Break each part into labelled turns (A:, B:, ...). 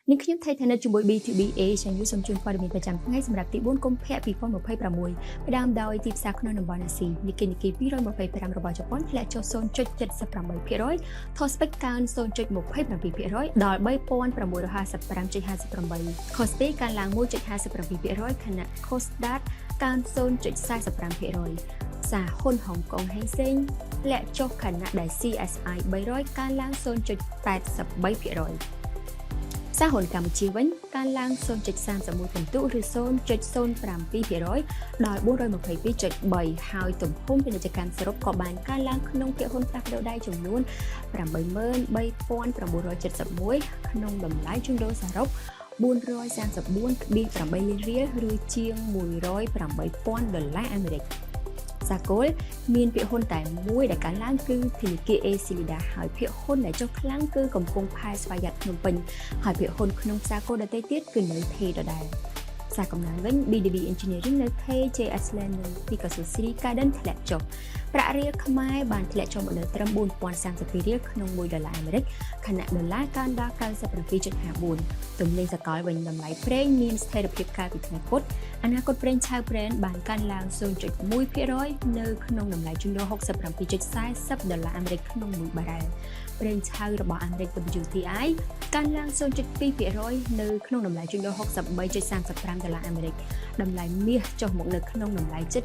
A: នាងខ្ញុំថៃថានៅជាមួយ B2B Asian News សូមជូនព័ត៌មានប្រចាំថ្ងៃសម្រាប់ទី4កុម្ភៈ2026ផ្ដើមដោយទីផ្សារក្នុងតំបន់អាស៊ីនីក្កេ225របស់ជប៉ុនធ្លាក់ចុះ 0.78% ថសស្ពេកកើន 0.27% ដល់ 3655.58 Kospi កើនឡើង 1.57% ខណៈ Kosdaq កើន 0.45% សារហ៊ុនហុងកុងហេងសេងធ្លាក់ចុះខណៈដែល CSI 300កើនឡើង 0.83%សារហ៊ុនកម្ពុជាវិញកើនឡើង 0.31 ពិន្ទុឬ 0.07% ដល់ 422.3 ហើយទំហំពាណិជ្ជកម្មសរុបក៏បានកើនឡើងក្នុងភាគហ៊ុនផ្លាស់ប្ដូរដៃចំនួន 83,971 ក្នុងតម្លៃជួញដូរសរុប 434.8 លានរៀលឬជាង $108,000 អាមេរិកសាគលមានភាគហ៊ុនតែមួយដែលកើនឡើងគឺធនាគារ Asilida ហើយភាគហ៊ុនដែលចុះខ្លាំងគឺកំពុងផែស្វយ័តភ្នំពេញហើយភាគហ៊ុនក្នុងសាគលដទៃទៀតគឺនៅថេដដែលសារកំណើនវិញ BDB Engineering នៅថេ JS Land និង Picasso City Garden ធ្លាក់ចុះប្រាក់រៀលខ្មែរបានធ្លាក់ចុះមកដល់ត្រឹម $4,032 រៀលក្នុង$1អាមេរិកខណៈដុល្លារកើនដល់ 97.54 ទំនិញសកលវិញតម្លៃប្រេងមានស្ថិរភាពកាលពីថ្ងៃពុធអនាគតប្រេងឆៅ Brent បានកើនឡើង 0.1% នៅក្នុងតម្លៃជួញដូរ $67.40 អាមេរិកក្នុង1បារ៉ែលប្រេងឆៅរបស់អាមេរិក WTI កើនឡើង 0.2% នៅក្នុងតម្លៃជួញដូរ $63.35 អាមេរិកតម្លៃមាសចុះមកនៅក្នុងតម្លៃជិត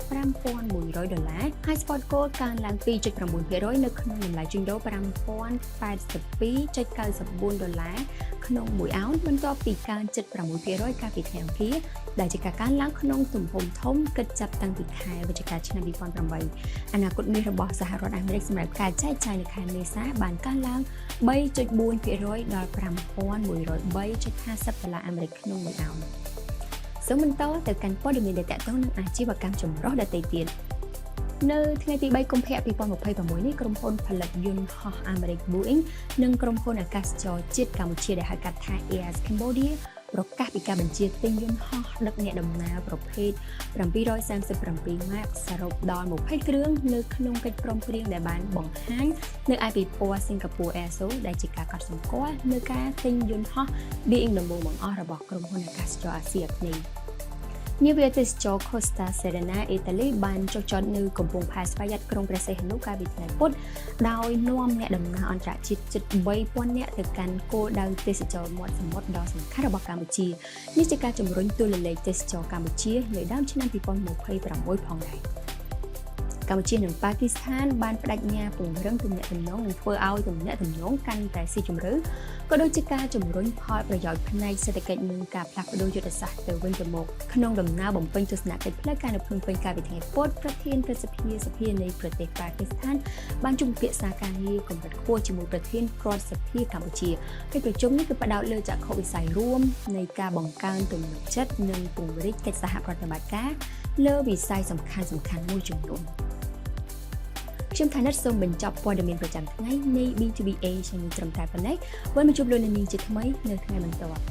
A: $5,100 ហើយ Spot Gold កើនឡើង 2.9% នៅក្នុងតម្លៃជួញដូរ $5,082.94 ក្នុង1អោនបន្ទាប់ពីកើន 7.6% កាលពីថ្ងៃអង្គារដែលជាការកើនឡើងក្នុងទំហំធំគិតចាប់តាំងពីខែវិច្ឆិកាឆ្នាំ2008អនាគតមាសរបស់សហរដ្ឋអាមេរិកសម្រាប់ការចែកចាយនៅខែមេសាបានកើនឡើង 3.4% ដល់ $5,103.50 អាមេរិកក្នុង1អោនសូមបន្តទៅកាន់ព័ត៌មានដែលទាក់ទងនឹងអាជីវកម្មចម្រុះដទៃទៀតនៅថ្ងៃទី3កុម្ភៈ2026នេះក្រុមហ៊ុនផលិតយន្តហោះអាមេរិក Boeing និងក្រុមហ៊ុនអាកាសចរជាតិកម្ពុជាដែលហៅកាត់ថា Air Cambodia ប្រកាសពីការបញ្ជាទិញយន្តហោះដឹកអ្នកដំណើរប្រភេទ737 Max សរុបដល់20គ្រឿងនៅក្នុងកិច្ចព្រមព្រៀងដែលបានបង្ហាញនៅឯពិព័រណ៍ Singapore Air Show ដែលជាការកត់សម្គាល់នៅការទិញយន្តហោះ Boeing ដំបូងបង្អស់របស់ក្រុមហ៊ុនអាកាសចរអាស៊ីអាគ្នេយ៍នាវាទេសចរ Costa Serena អ៊ីតាលីបានចុះចតនៅកំពង់ផែស្វយ័តក្រុងព្រះសីហនុកាលពីថ្ងៃពុធដោយនាំអ្នកដំណើរអន្តរជាតិជិត 3,000 នាក់ទៅកាន់គោលដៅទេសចរមាត់សមុទ្រដ៏សំខាន់របស់កម្ពុជានេះជាការជំរុញតួលេខទេសចរកម្ពុជានៅដើមឆ្នាំ2026ផងដែរកម្ពុជានិងប៉ាគីស្ថានបានបដិញ្ញាពង្រឹងទំនាក់ទំនងនិងធ្វើឲ្យទំនាក់ទំនងកាន់តែស៊ីជម្រៅក៏ដូចជាការជំរុញផលប្រយោជន៍ផ្នែកសេដ្ឋកិច្ចនិងការផ្លាស់ប្តូរយុទ្ធសាស្ត្រទៅវិញទៅមកក្នុងដំណើរបំពេញទស្សនកិច្ចផ្លូវការនៅភ្នំពេញកាលពីថ្ងៃពុធប្រធានព្រឹទ្ធសភានៃប្រទេសប៉ាគីស្ថានបានជួបពិភាក្សាការងារកម្រិតខ្ពស់ជាមួយប្រធានរដ្ឋសភាកម្ពុជាកិច្ចប្រជុំនេះគឺផ្ដោតលើចក្ខុវិស័យរួមនៃការបង្កើនទំនុកចិត្តនិងពង្រីកកិច្ចសហប្រតិបត្តិការលើវិស័យសំខាន់មួយចំនួនខ្ញុំថានិតសូមបញ្ចប់ព័ត៌មានប្រចាំថ្ងៃនៃ B2B Asia ត្រឹមតែប៉ុណ្ណេះវិលមកជួបលោកនាងជាថ្មីនៅថ្ងៃបន្ទាប់